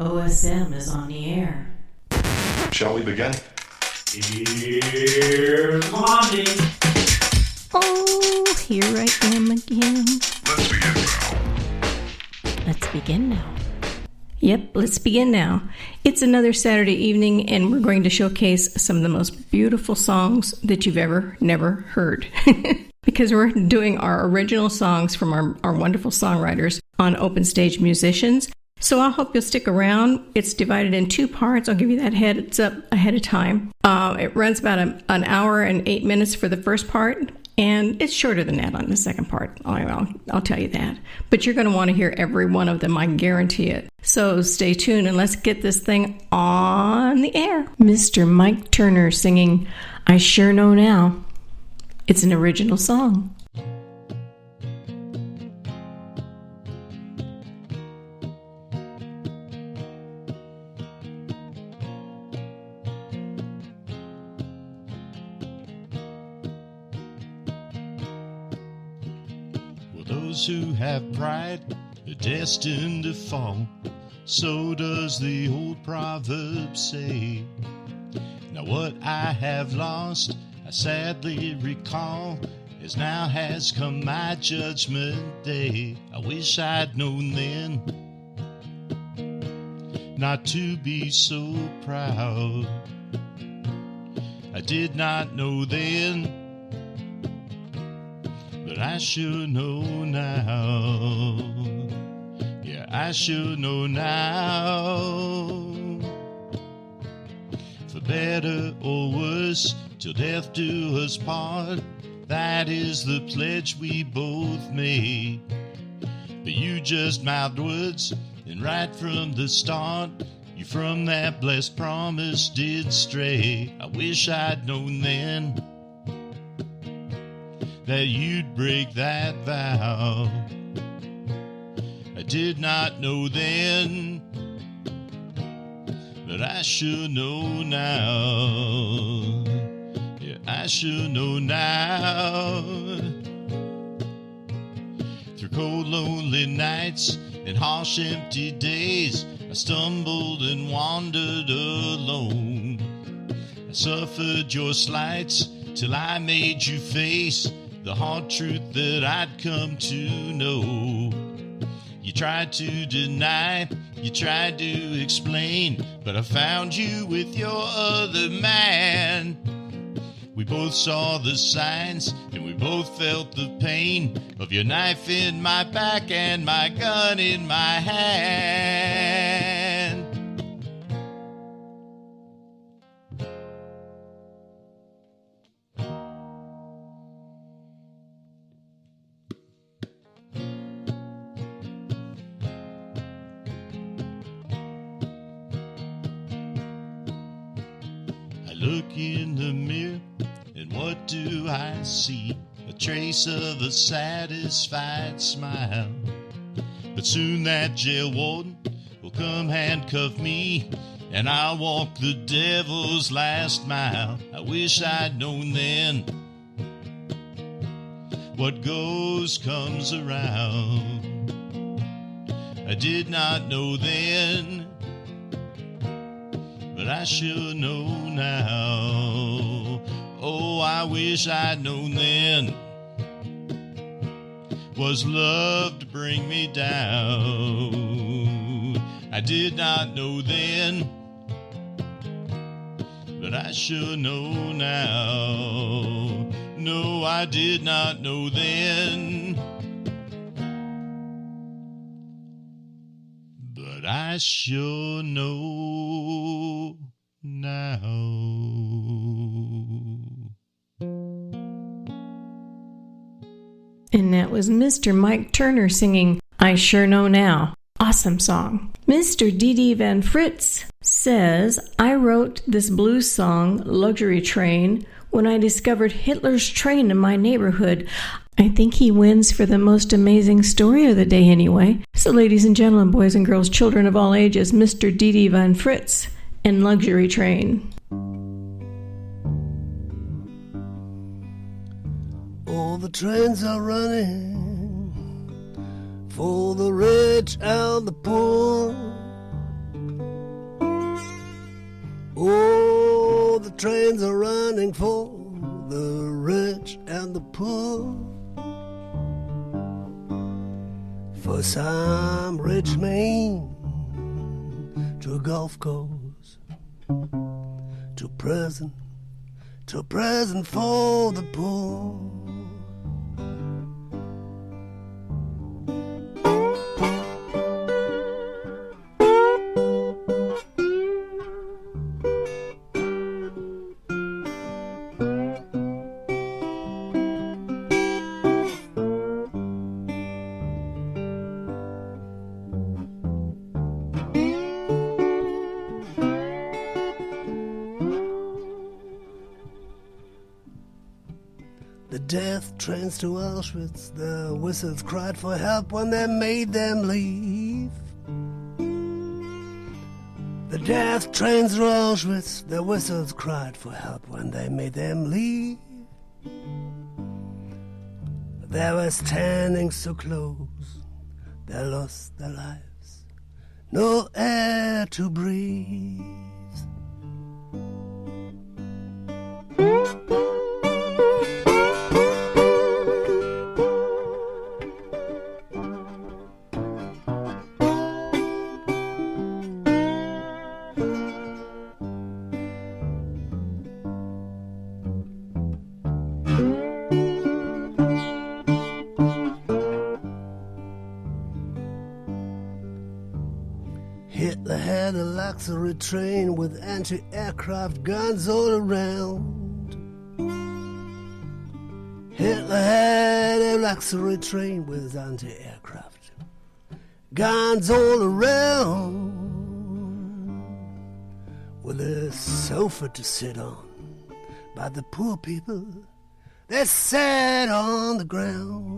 OSM is on the air. Shall we begin? Here's Monty. Oh, here I am again. Let's begin now. Let's begin now. Yep, let's begin now. It's another Saturday evening, and we're going to showcase some of the most beautiful songs that you've never heard. Because we're doing our original songs from our wonderful songwriters on Open Stage Musicians. So I hope you'll stick around. It's divided in two parts. I'll give you that heads up ahead of time. It runs about an hour and 8 minutes for the first part, and it's shorter than that on the second part. I'll tell you that. But you're going to want to hear every one of them, I guarantee it. So stay tuned and let's get this thing on the air. Mr. Mike Turner singing I Sure Know Now. It's an original song. Those who have pride are destined to fall. So does the old proverb say. Now what I have lost, I sadly recall, as now has come my judgment day. I wish I'd known then not to be so proud. I did not know then, but I sure know now. Yeah, I sure know now. For better or worse, till death do us part, that is the pledge we both made. But you just mouthed words, and right from the start, you from that blessed promise did stray. I wish I'd known then that you'd break that vow. I did not know then, but I sure know now. Yeah, I sure know now. Through cold, lonely nights and harsh, empty days, I stumbled and wandered alone. I suffered your slights till I made you face the hard truth that I'd come to know. You tried to deny, you tried to explain, but I found you with your other man. We both saw the signs, and we both felt the pain of your knife in my back and my gun in my hand. Look in the mirror, and what do I see? A trace of a satisfied smile. But soon that jail warden will come handcuff me, and I'll walk the devil's last mile. I wish I'd known then what goes comes around. I did not know then, but I sure know now. Oh, I wish I'd known then. Was love to bring me down? I did not know then, but I sure know now. No, I did not know then, but I sure know now. And that was Mr. Mike Turner singing I Sure Know Now. Awesome song. Mr. Didi Van Frits says, I wrote this blues song, Luxury Train, when I discovered Hitler's train in my neighborhood. I think he wins for the most amazing story of the day anyway. So ladies and gentlemen, boys and girls, children of all ages, Mr. Didi Van Frits and Luxury Train. All the trains are running for the rich and the poor. Oh, the trains are running for the rich and the poor. For some rich man to a golf course, to prison for the poor. Death trains to Auschwitz, the whistles cried for help when they made them leave. The death trains to Auschwitz, the whistles cried for help when they made them leave. They were standing so close, they lost their lives, no air to breathe. Hitler had a luxury train with anti-aircraft guns all around. Hitler had a luxury train with anti-aircraft guns all around. With a sofa to sit on, but the poor people, they sat on the ground.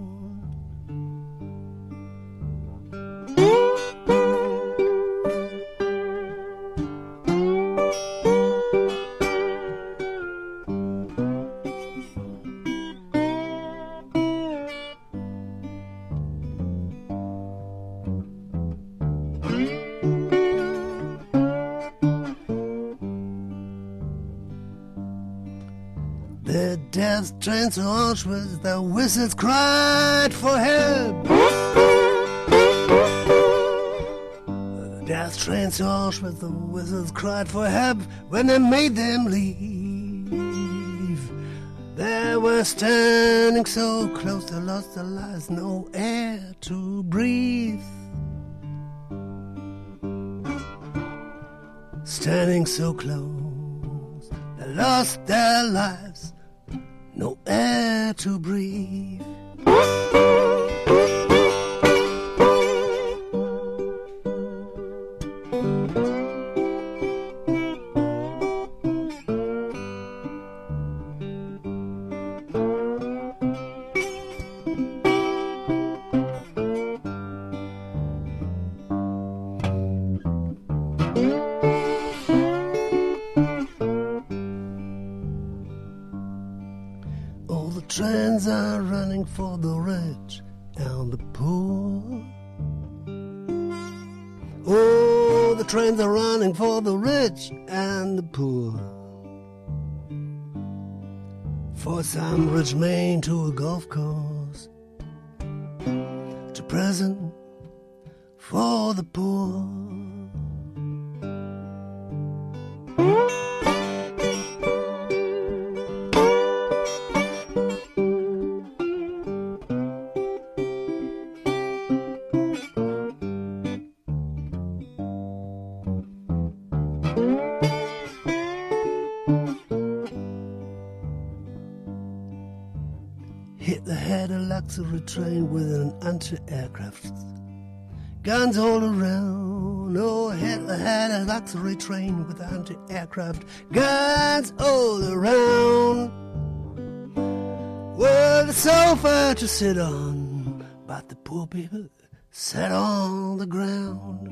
The death trains to Auschwitz, the whistles cried for help. The death trains to Auschwitz, the whistles cried for help when they made them leave. They were standing so close, they lost their lives, no air to breathe. Standing so close, they lost their lives, no air to breathe. Trains are running for the rich and the poor. Oh, the trains are running for the rich and the poor. For some rich man to a golf course, to prison for the poor. Hitler had a luxury train with an anti-aircraft guns all around. Oh, Hitler had a luxury train with anti-aircraft guns all around. Well, the sofa to sit on, but the poor people sat on the ground.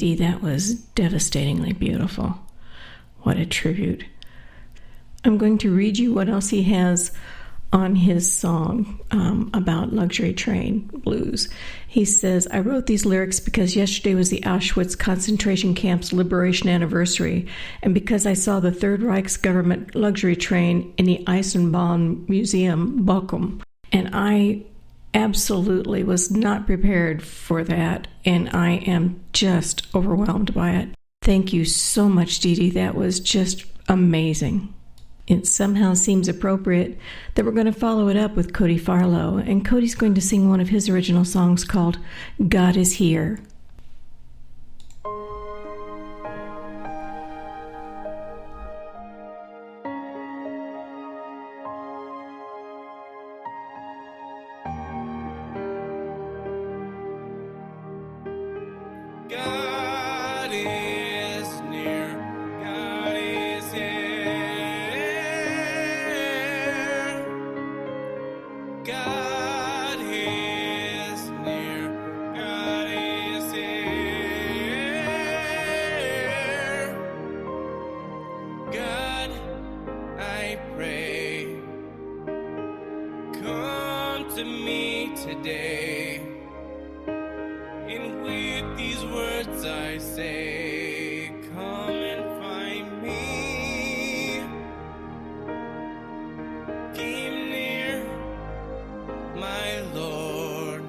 Didi. That was devastatingly beautiful. What a tribute. I'm going to read you what else he has on his song about Luxury Train Blues. He says, I wrote these lyrics because yesterday was the Auschwitz concentration camp's liberation anniversary, and because I saw the Third Reich's government luxury train in the Eisenbahn Museum, Bochum, and I absolutely was not prepared for that, and I am just overwhelmed by it. Thank you so much, Didi. That was just amazing. It somehow seems appropriate that we're going to follow it up with Cody Farlow, and Cody's going to sing one of his original songs called God Is Here. God is near, God is here. God is near, God is here. God, I pray, come to me today. And with these words I say, come and find me. Came near, my Lord,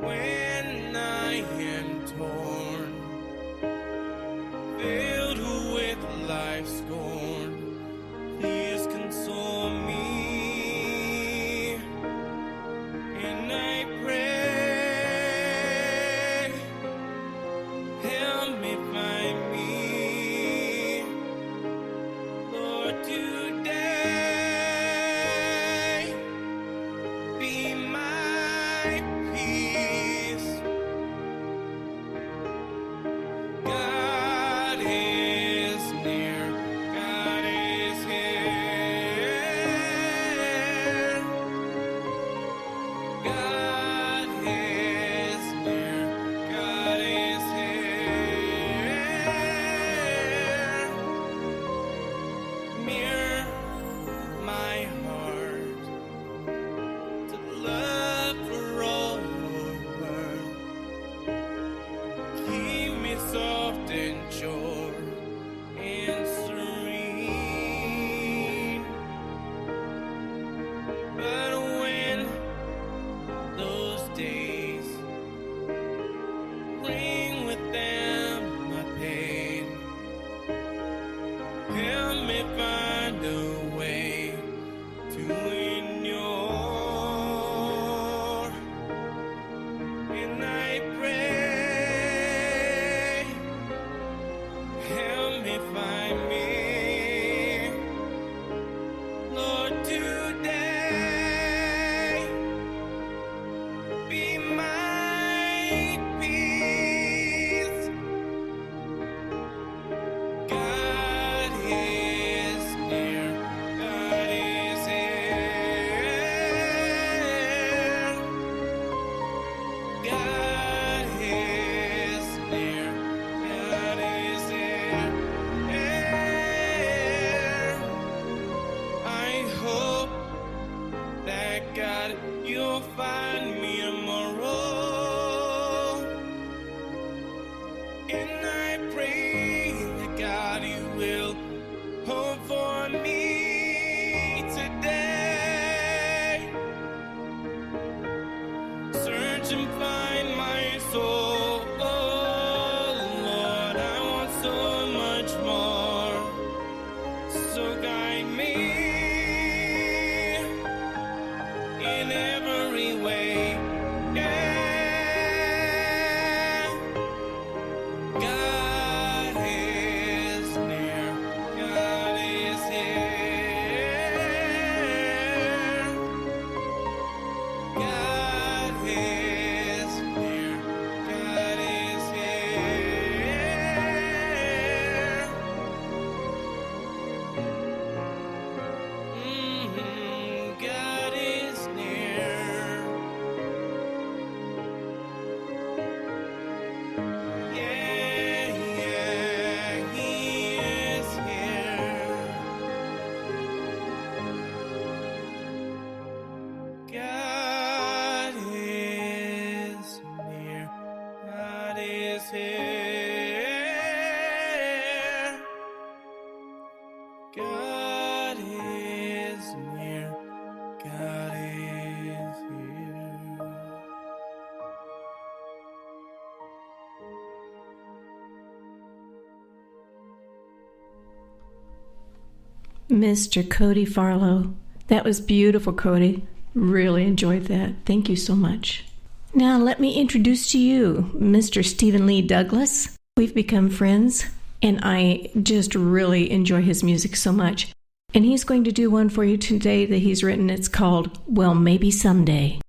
when I am torn, filled with life's scorn. Please console me. And I pray, help me find me, Lord, today. Be my peace. God is near, God is here. God is near, God is here. Mr. Cody Farlow. That was beautiful, Cody. Really enjoyed that. Thank you so much. Now let me introduce to you Mr. Stephen Lee Douglas. We've become friends, and I just really enjoy his music so much. And he's going to do one for you today that he's written. It's called, Well, Maybe Someday.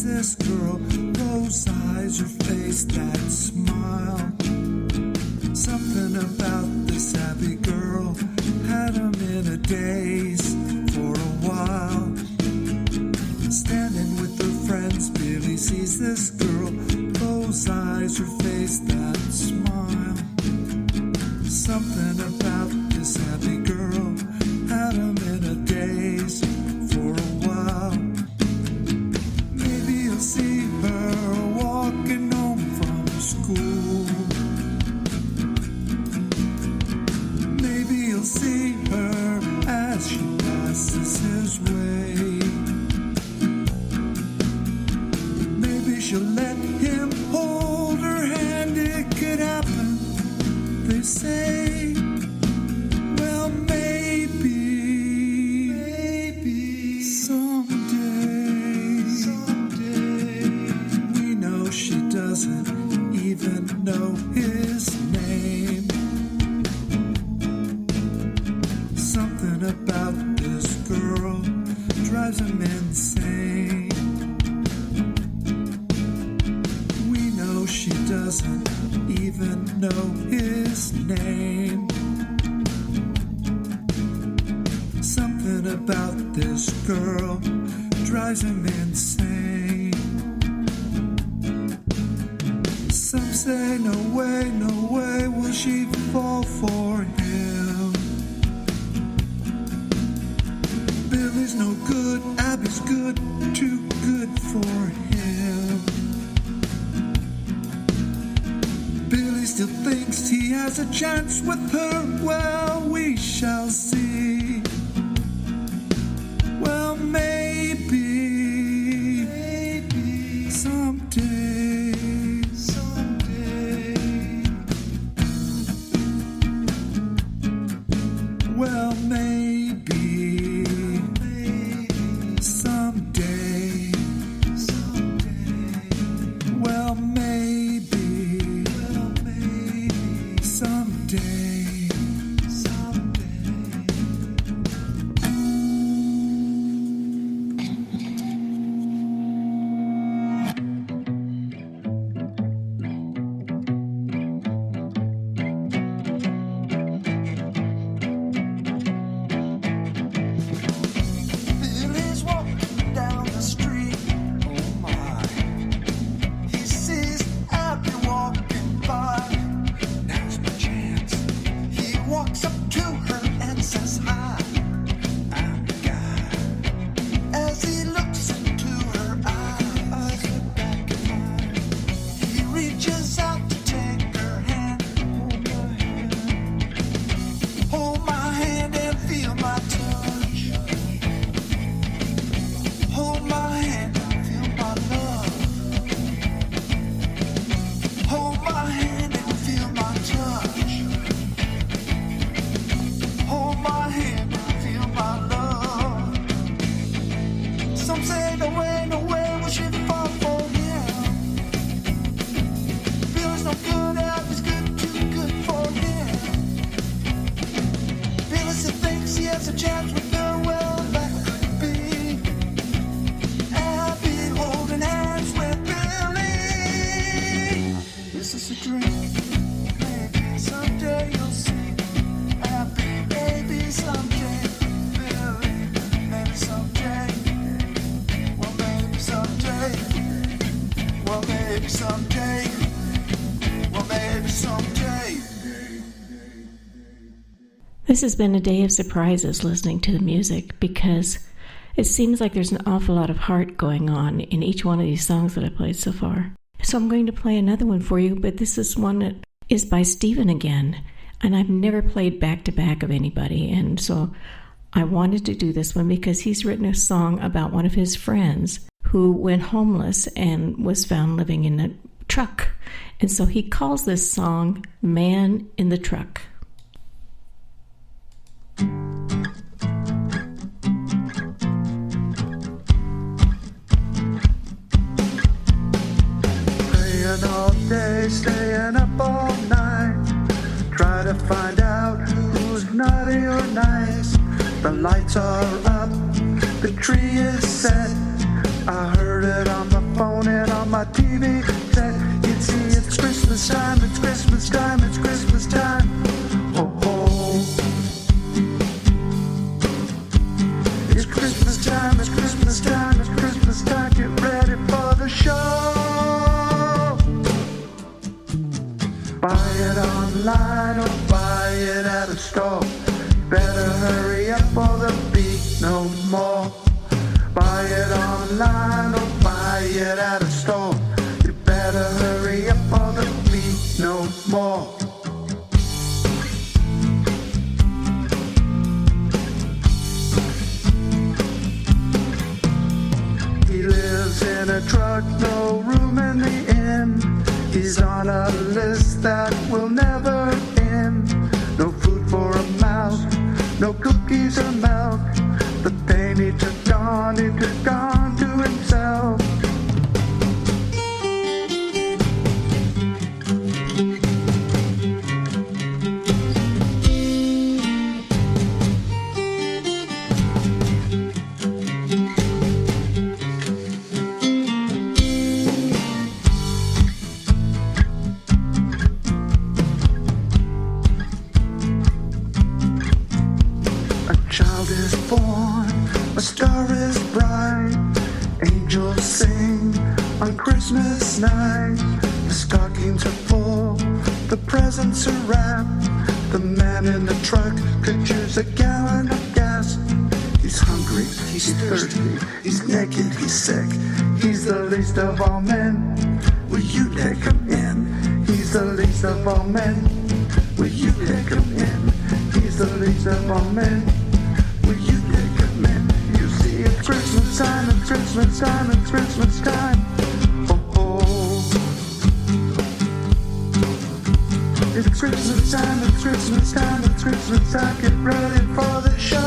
This girl, those eyes, her face, that smile. Something about this happy girl had him in a daze for a while. Standing with her friends, Billy sees this girl, those eyes, her face, that smile. Something about this happy girl had him in a daze for a while. See her walking home from school. Maybe he'll see her as she passes his way. Maybe she'll let him hold her hand. It could happen, they say. Well, maybe doesn't even know his name. Something about this girl drives him insane. We know she doesn't even know his name. Something about this girl drives him insane. Some say no way will she fall for him. Billy's no good, Abby's good, too good for him. Billy still thinks he has a chance with her. Well, we shall see. Well, maybe someday. Well, maybe someday. Well, maybe someday. This has been a day of surprises listening to the music, because it seems like there's an awful lot of heart going on in each one of these songs that I played so far. So I'm going to play another one for you, but this is one that is by Stephen again, and I've never played back-to-back of anybody, and so I wanted to do this one because he's written a song about one of his friends who went homeless and was found living in a truck. And so he calls this song Man in the Truck. Praying all day, staying up all night, try to find out who's naughty or nice. The lights are up, the tree is set. I heard it on the phone and on my TV set. You see, it's Christmas time, it's Christmas time, it's Christmas time. Oh, oh. It's Christmas time, it's Christmas time, it's Christmas time. Get ready for the show. Buy it online or buy it at a store. Better hurry up or there'll be no more. Buy it online or buy it at a store. You better hurry up or there'll be no more. He lives in a truck, no room in the inn. He's on a list that will never end. No food for a mouse, no cookies or milk. The pain he took on to himself. A child is born, a star is bright. Angels sing on Christmas night. The stockings are full, the presents are wrapped. The man in the truck could use a gallon of gas. He's hungry, he's thirsty, he's naked, he's sick. He's the least of all men. Will you take him in? He's the least of all men. Will you take him in? He's the least of all men. Will you take him in? You see, it's Christmas time, it's Christmas time, it's Christmas time. Oh, oh. It's Christmas time, it's Christmas time, it's Christmas time. Get ready for the show.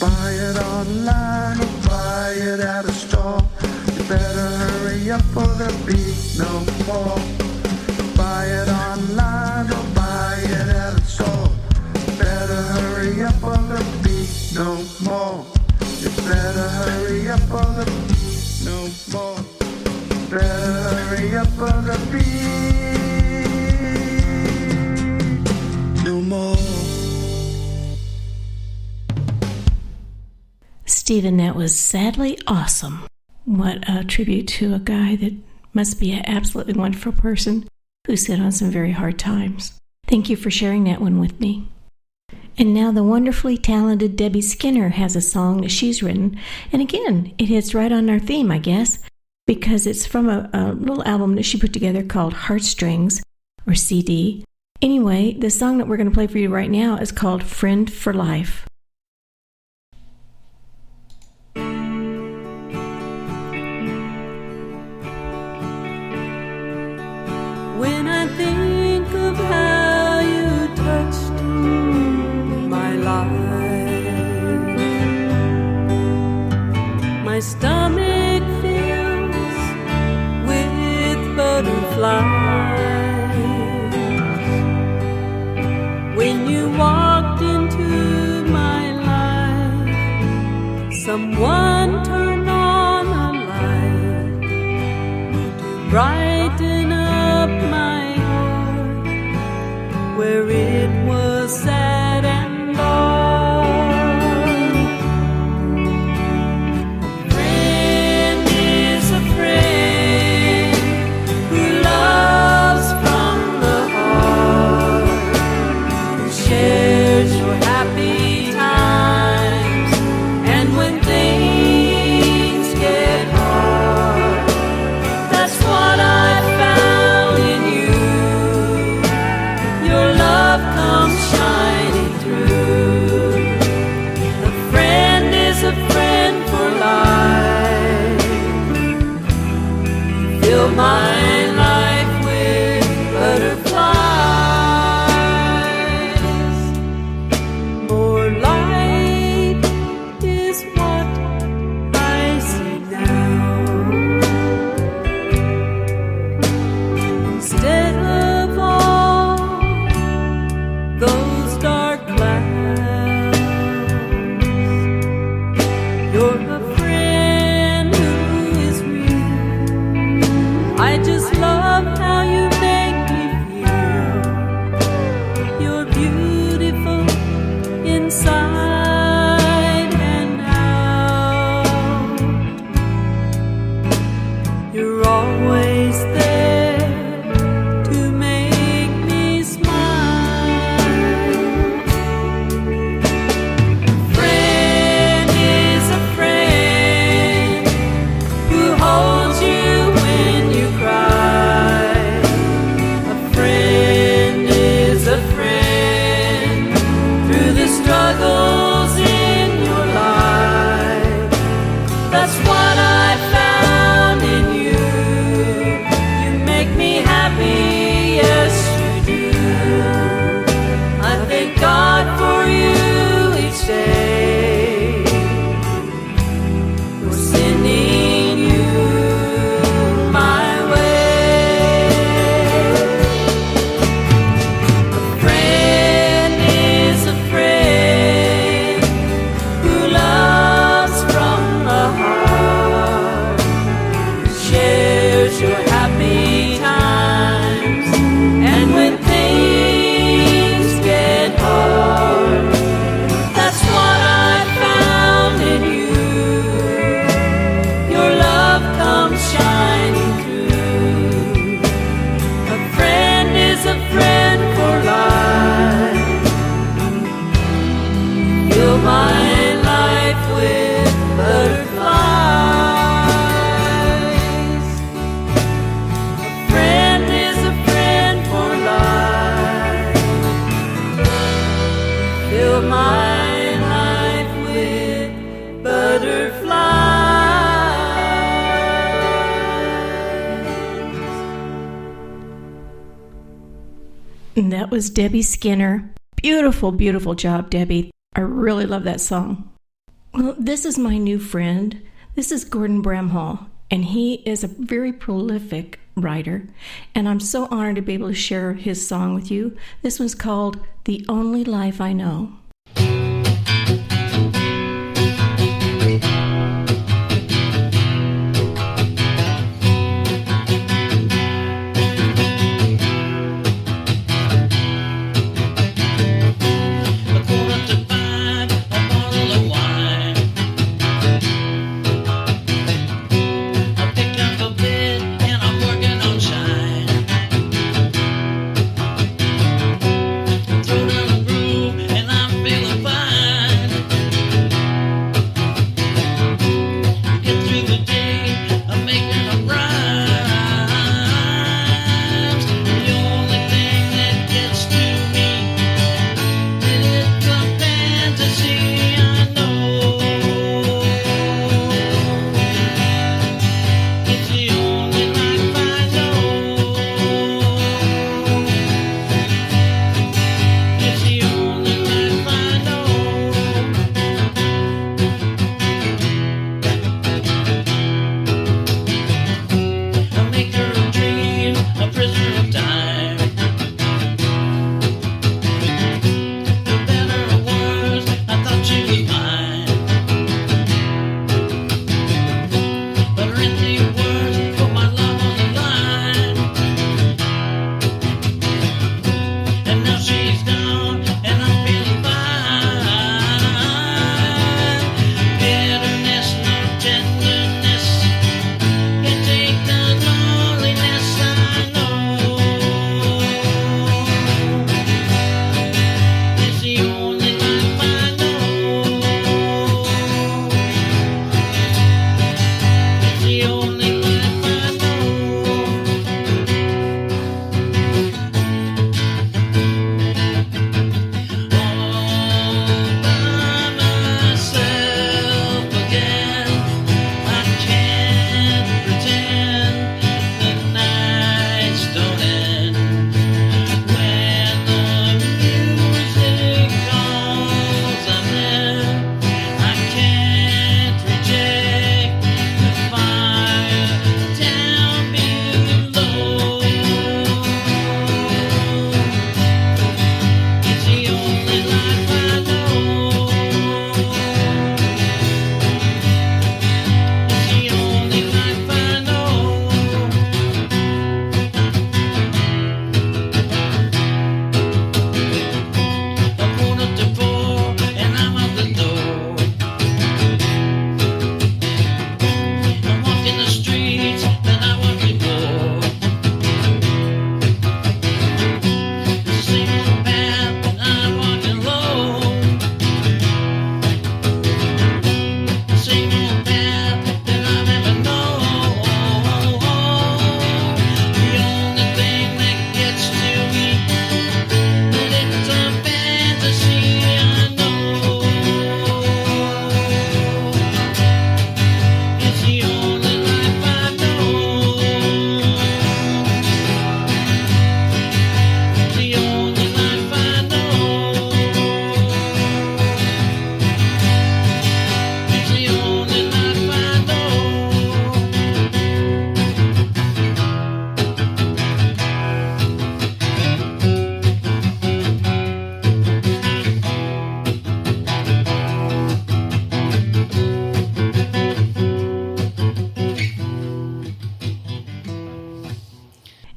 Buy it online or buy it at a store. You better hurry up or there'll be no more. Buy it online or buy it at a store. Better hurry up or there'll be no more. You better hurry up or there'll be no more. Better hurry up or there'll be no more. Stephen, that was sadly awesome. What a tribute to a guy that must be an absolutely wonderful person who sat on some very hard times. Thank you for sharing that one with me. And now the wonderfully talented Debbie Skinner has a song that she's written. And again, it hits right on our theme, I guess, because it's from a little album that she put together called Heartstrings, or CD. Anyway, the song that we're going to play for you right now is called Friend for Life. When I think of how you touched my life, my stomach fills with butterflies. When you walked into my fill my life with butterflies. And that was Debbie Skinner. Beautiful, beautiful job, Debbie. I really love that song. Well, this is my new friend. This is Gordon Bramhall, and he is a very prolific writer, and I'm so honored to be able to share his song with you. This one's called The Only Life I Know.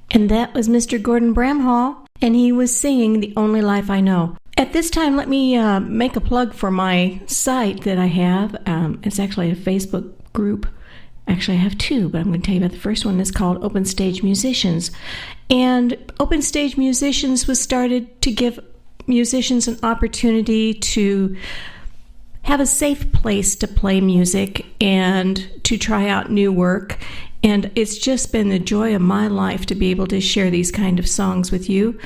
And that was Mr. Gordon Bramhall, and he was singing The Only Life I Know. At this time, let me make a plug for my site that I have. It's actually a Facebook group. Actually, I have two, but I'm going to tell you about the first one. It's called Open Stage Musicians. And Open Stage Musicians was started to give musicians an opportunity to have a safe place to play music and to try out new work. And it's just been the joy of my life to be able to share these kind of songs with you.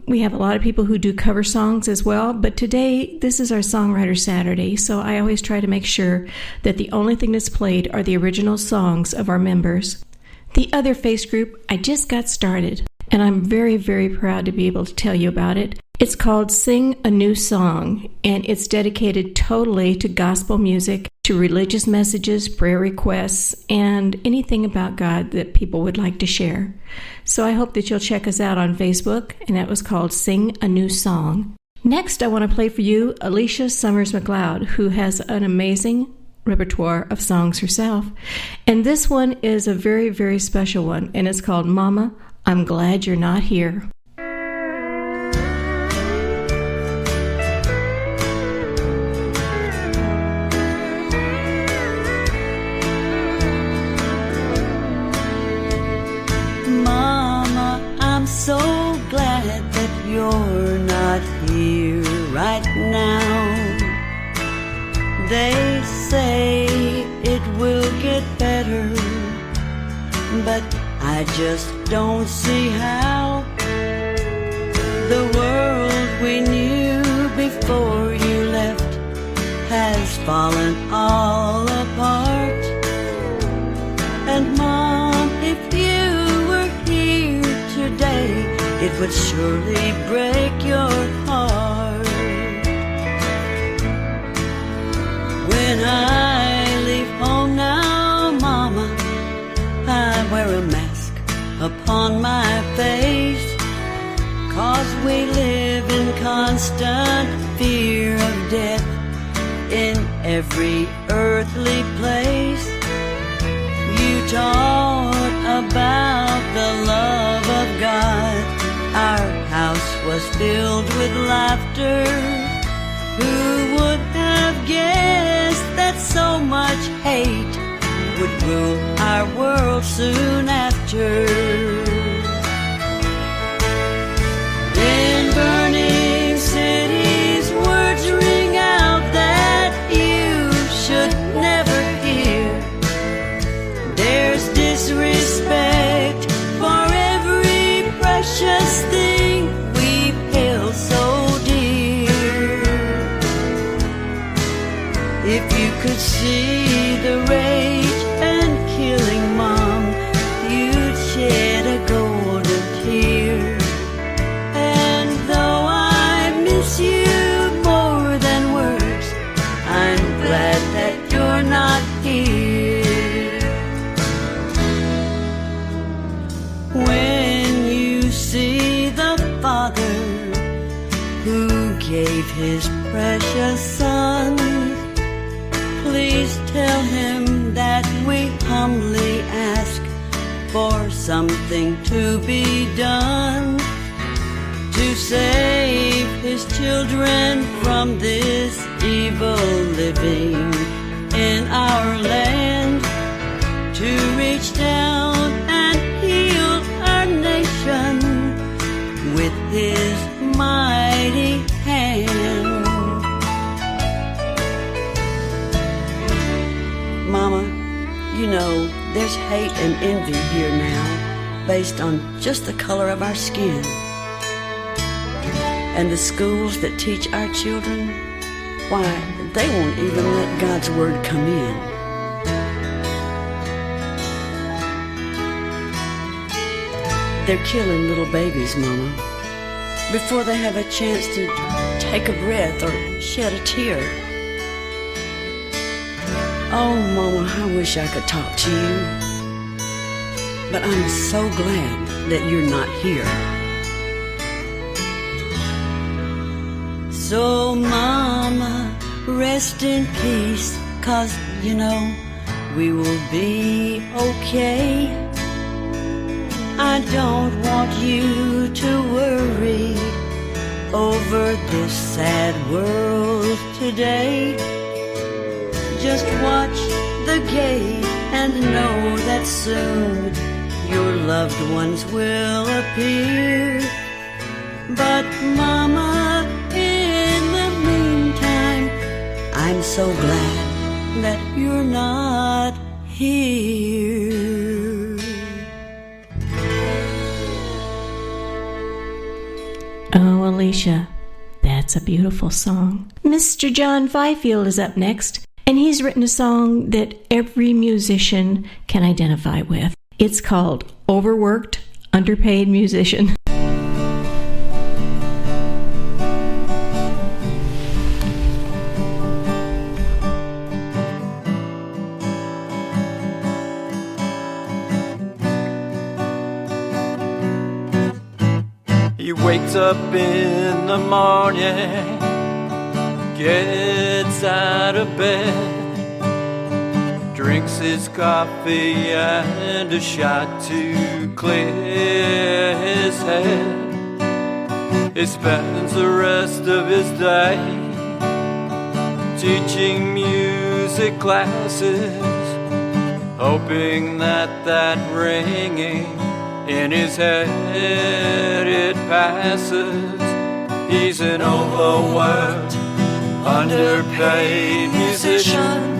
We have a lot of people who do cover songs as well, but today this is our Songwriter Saturday, so I always try to make sure that the only thing that's played are the original songs of our members. The other face group, I just got started, and I'm very, very proud to be able to tell you about it. It's called Sing a New Song, and it's dedicated totally to gospel music, to religious messages, prayer requests, and anything about God that people would like to share. So I hope that you'll check us out on Facebook, and that was called Sing a New Song. Next, I want to play for you Alicia McLeod, who has an amazing repertoire of songs herself. And this one is a very, very special one, and it's called Mama, I'm Glad You're Not Here. So glad that you're not here right now. They say it will get better, but I just don't see how. The world we knew before you left has fallen all apart. And Mom, if you were here today, it would surely break your heart. When I leave home now, Mama, I wear a mask upon my face, 'cause we live in constant fear of death in every earthly place. You taught about the love of God. Our house was filled with laughter. Who would have guessed that so much hate would rule our world soon after? In burning cities, words ring out that you should never hear. There's disrespect for every precious thing we've held so dear. If you could see the rage and killing, Mom, you'd shed a golden tear. And though I miss you more than words, I'm glad that you're not here. When you see the Father who gave his precious Son, please tell him that we humbly ask for something to be done to save his children from this evil living in our land, to reach down and heal our nation with his mighty hand. Mama, you know, there's hate and envy here now based on just the color of our skin. And the schools that teach our children, why, they won't even let God's word come in. They're killing little babies, Mama, before they have a chance to take a breath or shed a tear. Oh, Mama, I wish I could talk to you, but I'm so glad that you're not here. So, Mama, rest in peace, 'cause, you know, we will be okay. I don't want you to worry over this sad world today. Just watch the gate and know that soon your loved ones will appear. But Mama, in the meantime, I'm so glad that you're not here. Alicia. That's a beautiful song. Mr. John Fifield is up next, and he's written a song that every musician can identify with. It's called Overworked, Underpaid Musician. He wakes up in the morning, gets out of bed, drinks his coffee and a shot to clear his head. He spends the rest of his day teaching music classes, hoping that ringing in his head it passes. He's an overworked, underpaid musician,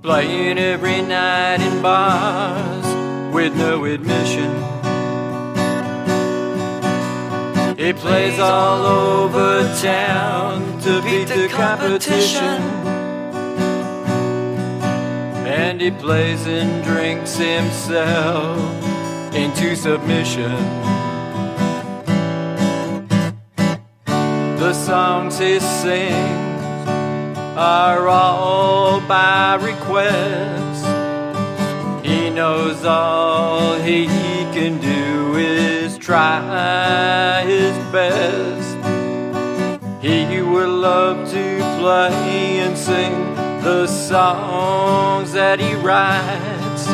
playing every night in bars with no admission. He plays all over town to beat the competition, and he plays and drinks himself into submission. The songs he sings are all by request. He knows all he can do is try his best. He would love to play and sing the songs that he writes,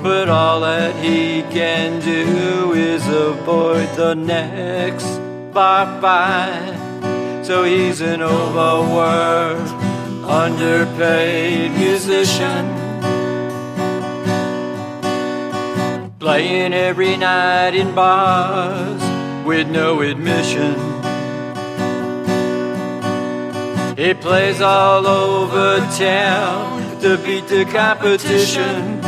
but all that he can do is avoid the next bar fight. So he's an overworked, underpaid musician, playing every night in bars with no admission. He plays all over town to beat the competition,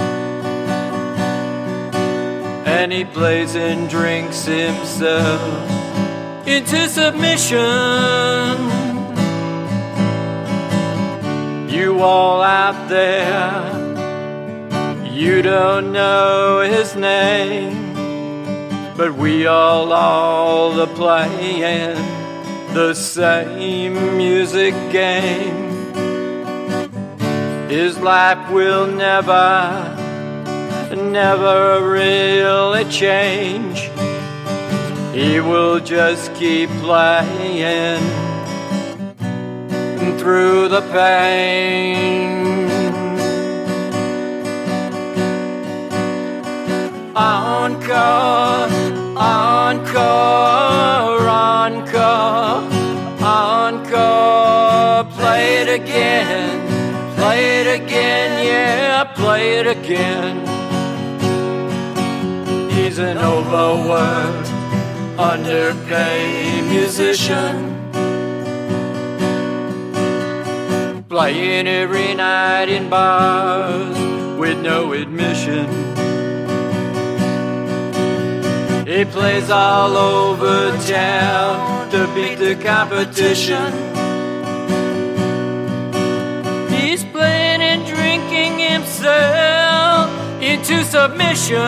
and he plays and drinks himself into submission. You all out there, you don't know his name, but we all are playing the same music game. His life will never really change. He will just keep playing through the pain. Encore, encore, encore, encore. Play it again, yeah, play it again. He's an overworked, underpaid musician, playing every night in bars with no admission. He plays all over town to beat the competition. He's playing and drinking himself into submission.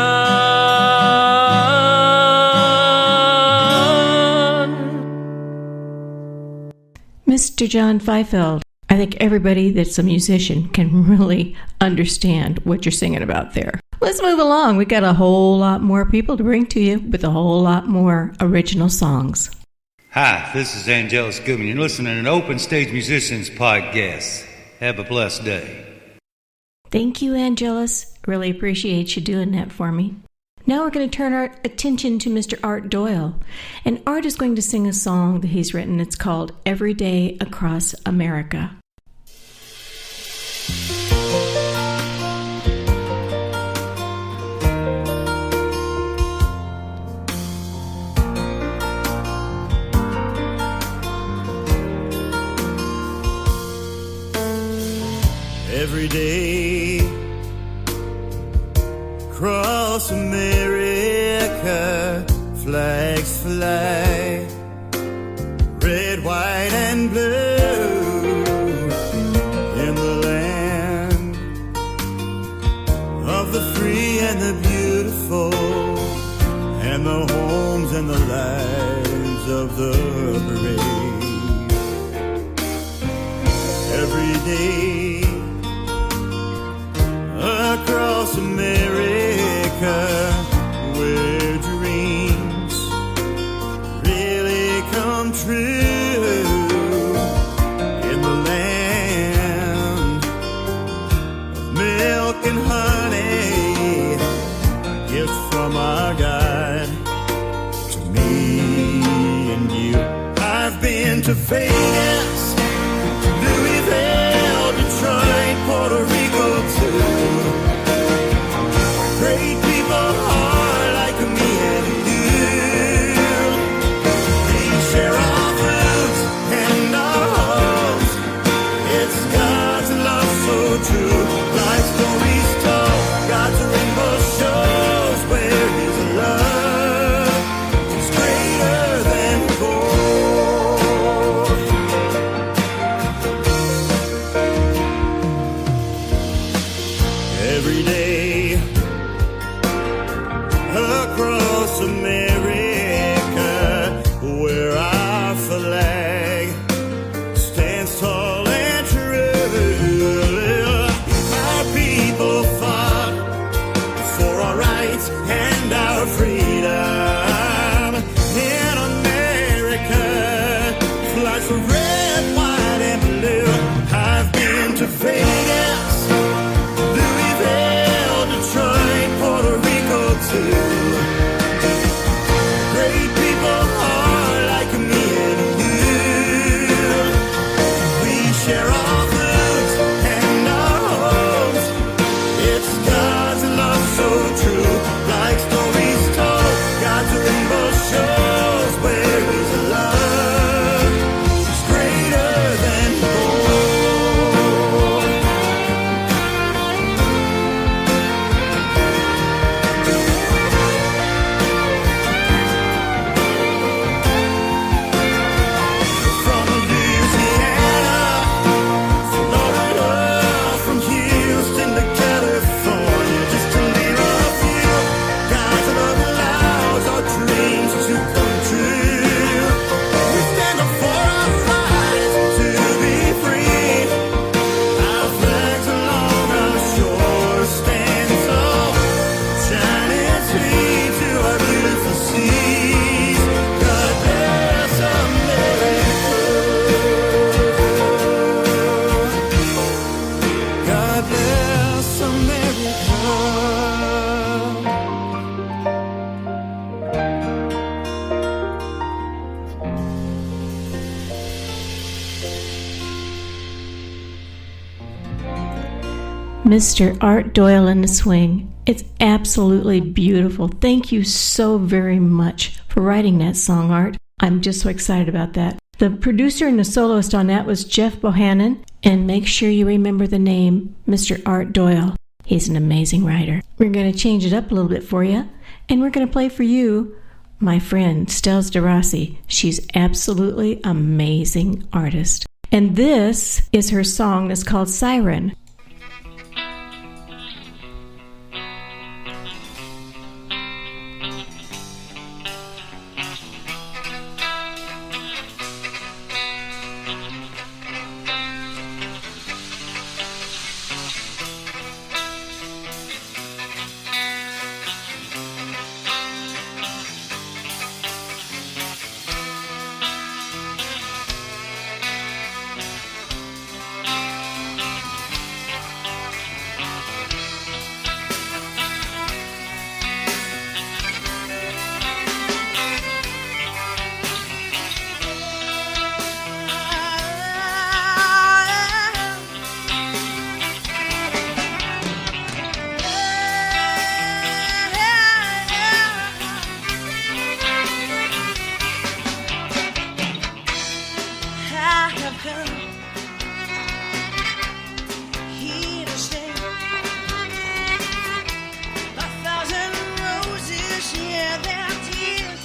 Mr. John Fifield, I think everybody that's a musician can really understand what you're singing about there. Let's move along. We got a whole lot more people to bring to you with a whole lot more original songs. Hi, this is Angelus Goodman. You're listening to an Open Stage Musicians podcast. Have a blessed day. Thank you, Angelus. Really appreciate you doing that for me. Now we're going to turn our attention to Mr. Art Doyle. And Art is going to sing a song that he's written. It's called Every Day Across America. Every day across America, flags fly, red, white, and blue, in the land of the free and the beautiful, and the homes and the lives of the brave. Every day across America, where dreams really come true, in the land of milk and honey, a gift from our God to me and you. I've been to Vegas, Louisville, Detroit, Puerto Rico too. Great people are like me and you. We share our foods and our homes. It's God's love so true. Like stories told, God's rainbow shows where His love is greater than gold. Every day across America, where our flag stands tall and true, our people fought for our rights and our freedom. In America, flags for red, white, and blue. I've been to Vegas, Louisville, Detroit, Puerto Rico too. Great people are like me and you. We share our foods and our homes. It's God's love so true. Like stories told, God's rainbow shows where His love is greater than gold. From Louisiana, Florida, from Houston to California, just to name a few. God's love allows our dreams to come true. We stand up for our rights to be free. Our flags along our shore stand tall, shining sweet to our beautiful seas. God bless America. God bless America. Mr. Art Doyle and the Swing. It's absolutely beautiful. Thank you so very much for writing that song, Art. I'm just so excited about that. The producer and the soloist on that was Jeff Bohannon, and make sure you remember the name Mr. Art Doyle. He's an amazing writer. We're going to change it up a little bit for you, and we're going to play for you my friend Stells de Rossi. She's absolutely amazing artist. And this is her song that's called Siren. Yeah, there are tears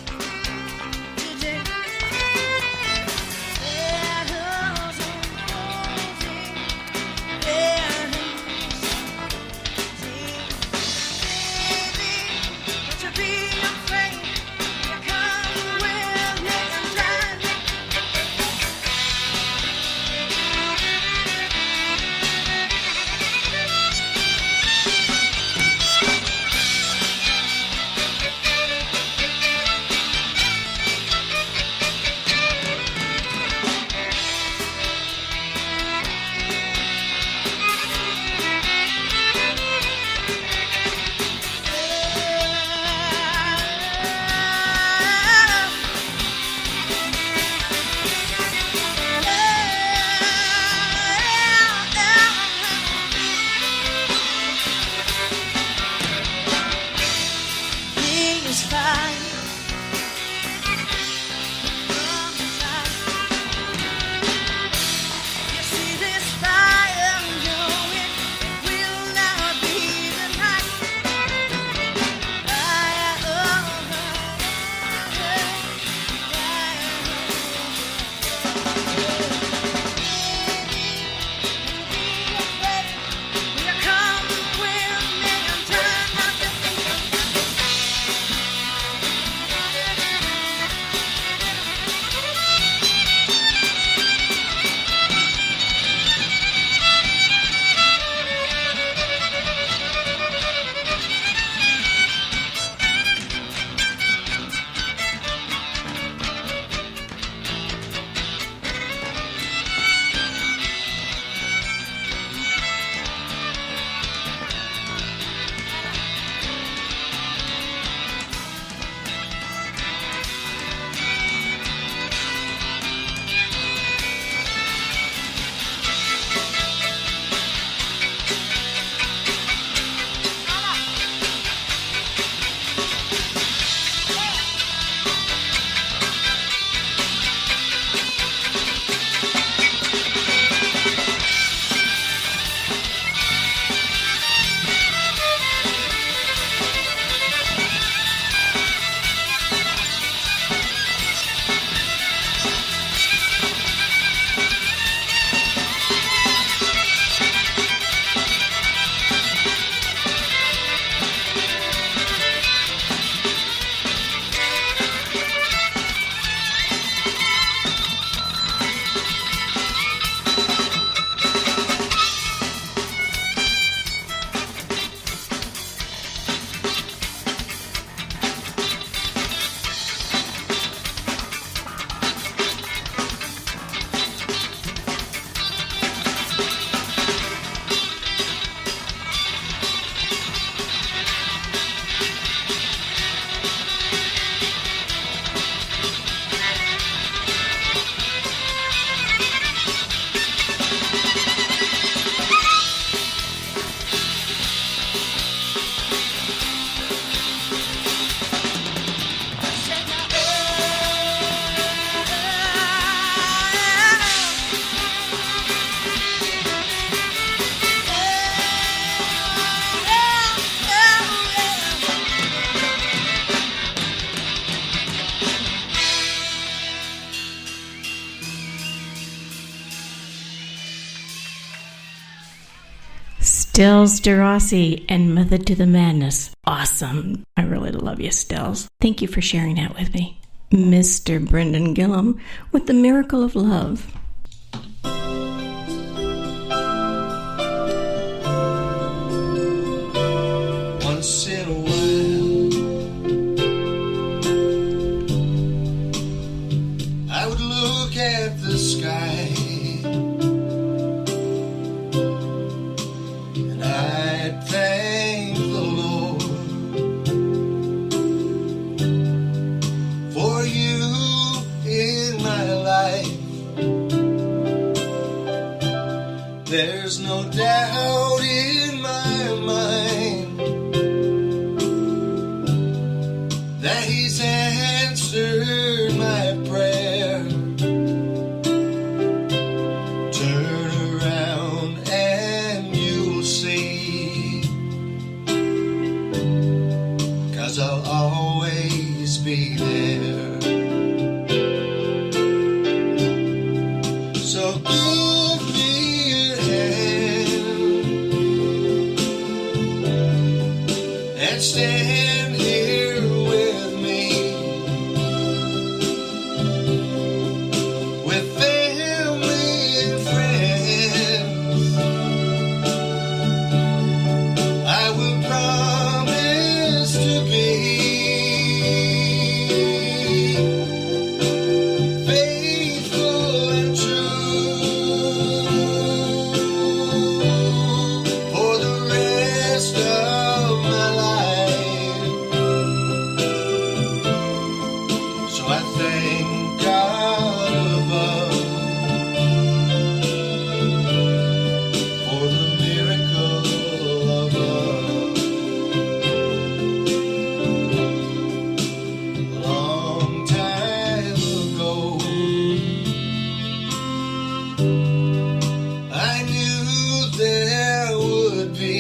Stells de Rossi and Method to the Madness. Awesome. I really love you, Stells. Thank you for sharing that with me. Mr. Brendan Gillam with The Miracle of Love. Once in a while, I would look at the sky and I'd thank the Lord for you in my life. There's no doubt in my mind that He's answered my prayer. Turn around and you'll see, 'cause I'll always be there. So give me your hand and stand here with me, with family and friends. I will promise to be faithful and true for the rest of my life. So I thank God above for the miracle of love. A long time ago, I knew there would be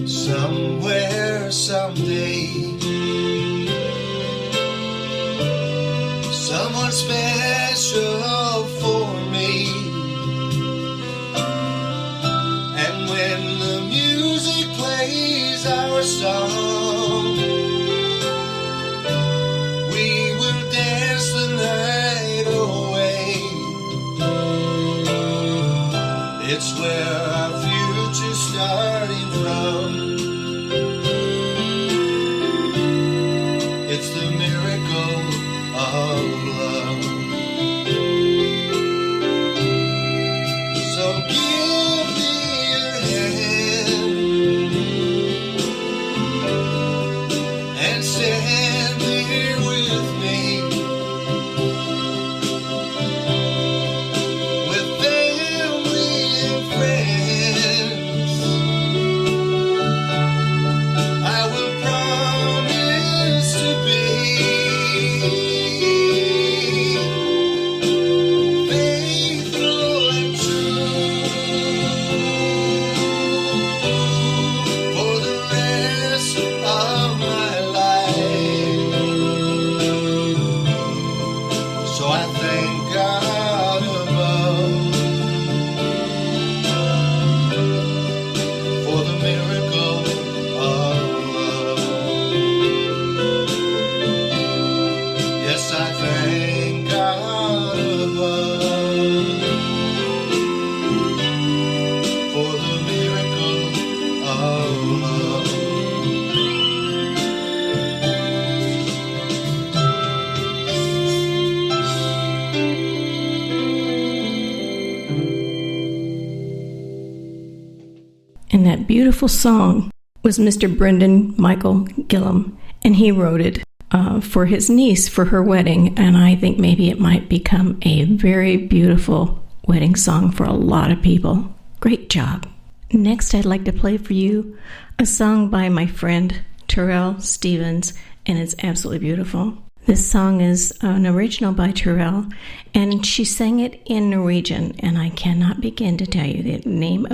somewhere, someday, someone special for me. And when the music plays our song, we will dance the night away. It's where our future's starting from. It's the miracle of love. So give me your hand and stand here with me, with family and friends. I will promise to be faithful and true for the rest of my life. So I thank God above for the miracle of love. Yes, I thank God above for the miracle of love. And that beautiful song was Mr. Brendan Michael Gillam, and he wrote it for his niece for her wedding, and I think maybe it might become a very beautiful wedding song for a lot of people. Great job. Next, I'd like to play for you a song by my friend Torill Stevens, and it's absolutely beautiful. This song is an original by Torill, and she sang it in Norwegian, and I cannot begin to tell you the name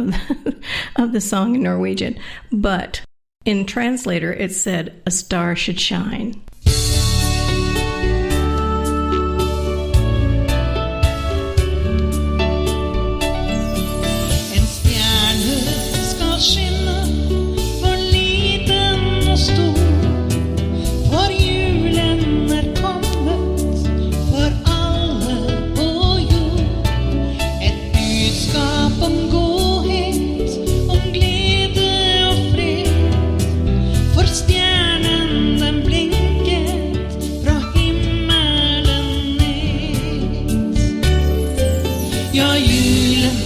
of the song in Norwegian, but in translator it said, "A Star Should Shine." Ja, julen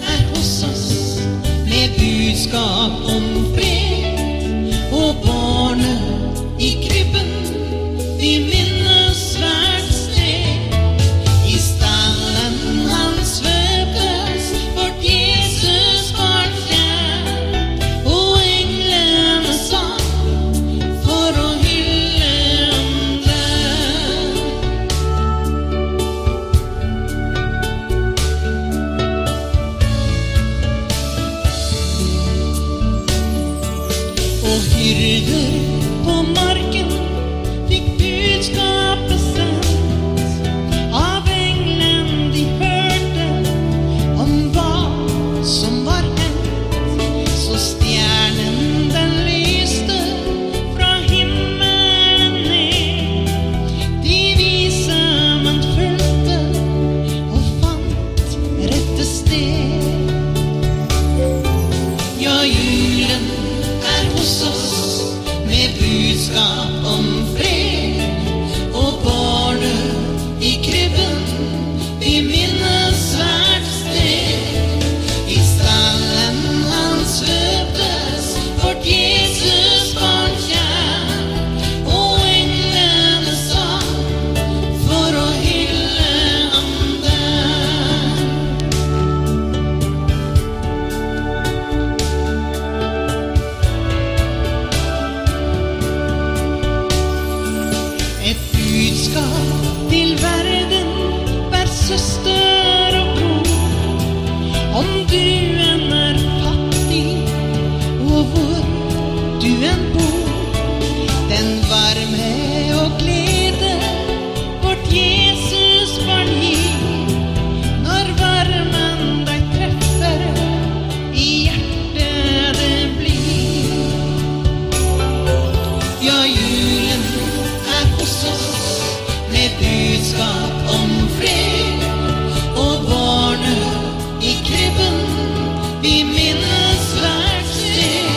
er hos oss med budskap om fred, og barnet i krybben vi minnes hvert sted. I stallen hans svøpes vårt Jesus barn fjær, og englene sang for å hylle ham der. Og hyrder på marken fikk budskapet sendt av englen de hørte om hva som var hendt. Så stjernen den lyste fra himmelen ned, de vise man fulgte og fant rette sted. Ja, julen er hos oss med budskap om fred, og barnet i krybben vi minnes hvert sted. I stallen hans svøpes vårt Jesus barn kjær, og englene sang for å hylle ham der. Et budskap til verden, hver søster og bror, om du enn er fattig, og hvor du enn bor. Den varme og glede vårt Jesus barn gir, når varmen deg treffer, i hjertet det blir. Ja, julen er hos oss med budskap om fred, og barnet i krybben vi minnes hvert sted.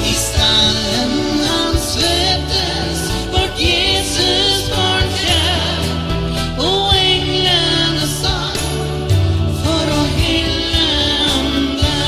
I stallen hans svøpes vårt Jesus barn kjær, og englene sang for å hylle ham der.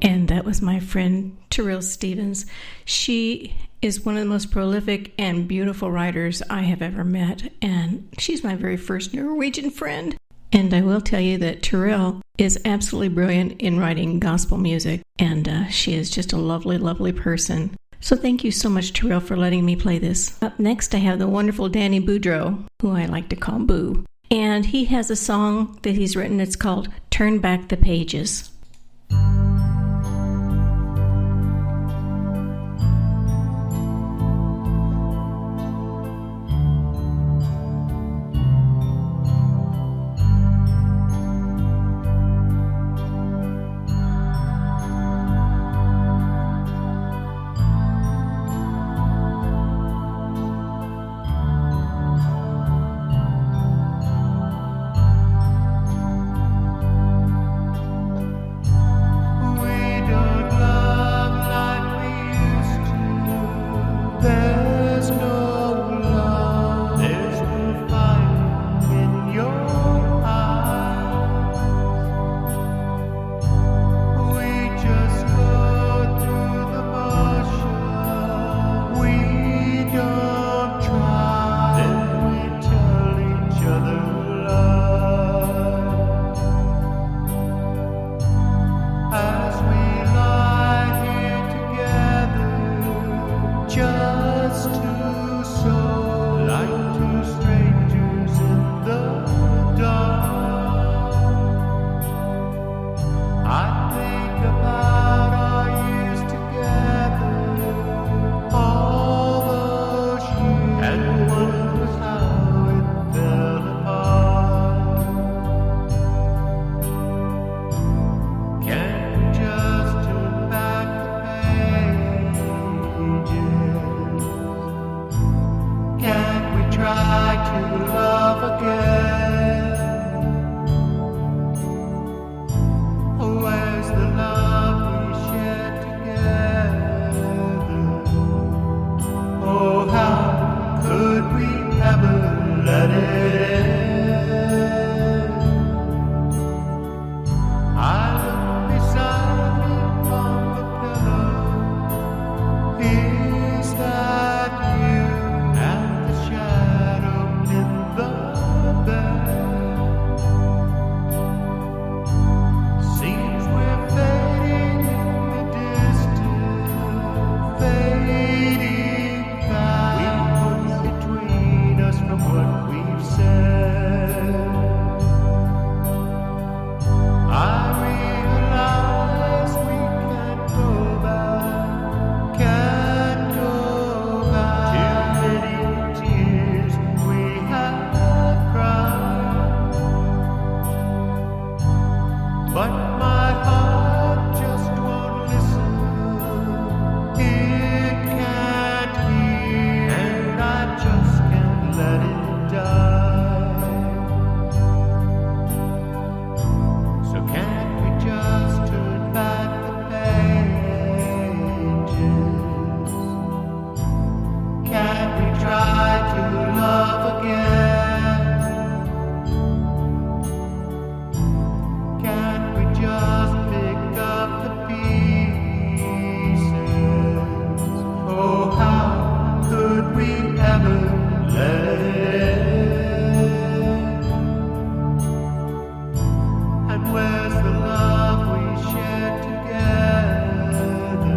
And that was my friend Torill Stevens. She is one of the most prolific and beautiful writers I have ever met, and she's my very first Norwegian friend. And I will tell you that Torill is absolutely brilliant in writing gospel music, and she is just a lovely, lovely person. So thank you so much, Torill, for letting me play this. Up next, I have the wonderful Danny Boudreaux, who I like to call Boo. And he has a song that he's written. It's called Turn Back the Pages. let it in. I look beside me on the pillow. Is that you? And the shadow in the bed seems we're fading in the distance, fading fast. We put between us from what we've said. I realize we can't go back to many tears we have cried. But my heart just won't listen. It can't hear, and I just can't let it die. So can't we just turn back the pages? Can't we try to love again? Can't we just pick up the pieces? Oh, how could we ever let it end? And where's the love we shared together?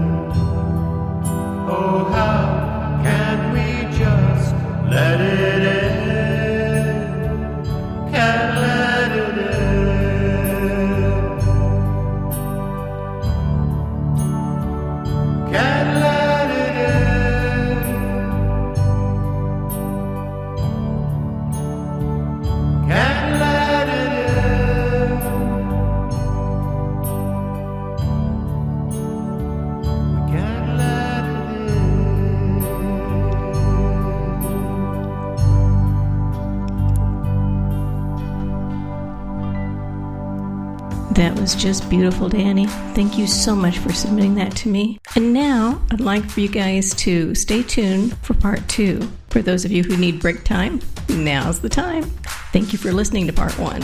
Oh, how can we just let it end? Can't let it end. Can't let it end. Can't let it end. We can't let it end. That was just beautiful, Danny. Thank you so much for submitting that to me. And now I'd like for you guys to stay tuned for part 2. For those of you who need break time, now's the time. Thank you for listening to part 1.